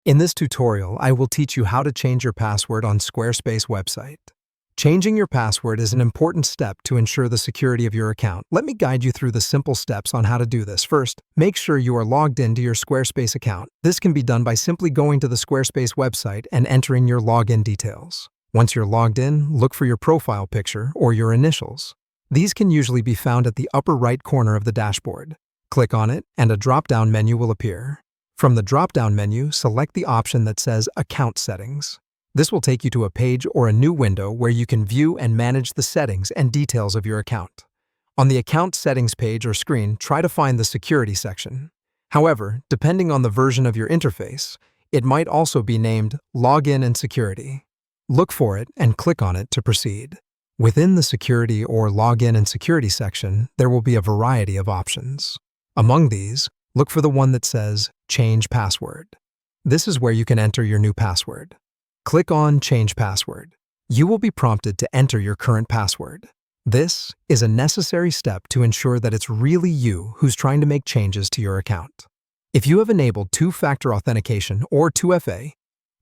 In this tutorial, I will teach you how to change your password on Squarespace website. Changing your password is an important step to ensure the security of your account. Let me guide you through the simple steps on how to do this. First, make sure you are logged into your Squarespace account. This can be done by simply going to the Squarespace website and entering your login details. Once you're logged in, look for your profile picture or your initials. These can usually be found at the upper right corner of the dashboard. Click on it, and a drop-down menu will appear. From the drop-down menu, select the option that says Account Settings. This will take you to a page or a new window where you can view and manage the settings and details of your account. On the Account Settings page or screen, try to find the Security section. However, depending on the version of your interface, it might also be named Login and Security. Look for it and click on it to proceed. Within the Security or Login and Security section, there will be a variety of options. Among these, look for the one that says Change Password. This is where you can enter your new password. Click on Change Password. You will be prompted to enter your current password. This is a necessary step to ensure that it's really you who's trying to make changes to your account. If you have enabled two-factor authentication or 2FA,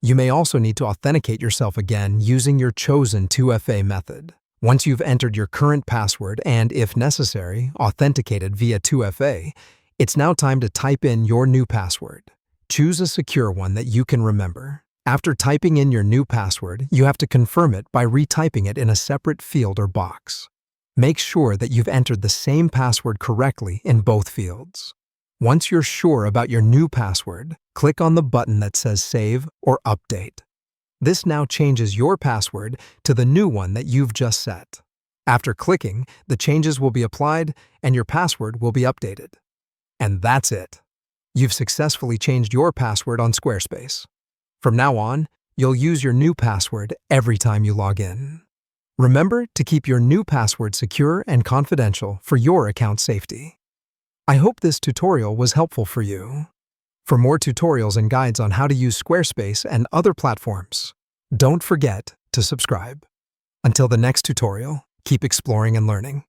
you may also need to authenticate yourself again using your chosen 2FA method. Once you've entered your current password and, if necessary, authenticated via 2FA, it's now time to type in your new password. Choose a secure one that you can remember. After typing in your new password, you have to confirm it by retyping it in a separate field or box. Make sure that you've entered the same password correctly in both fields. Once you're sure about your new password, click on the button that says Save or Update. This now changes your password to the new one that you've just set. After clicking, the changes will be applied and your password will be updated. And that's it. You've successfully changed your password on Squarespace. From now on, you'll use your new password every time you log in. Remember to keep your new password secure and confidential for your account safety. I hope this tutorial was helpful for you. For more tutorials and guides on how to use Squarespace and other platforms, don't forget to subscribe. Until the next tutorial, keep exploring and learning.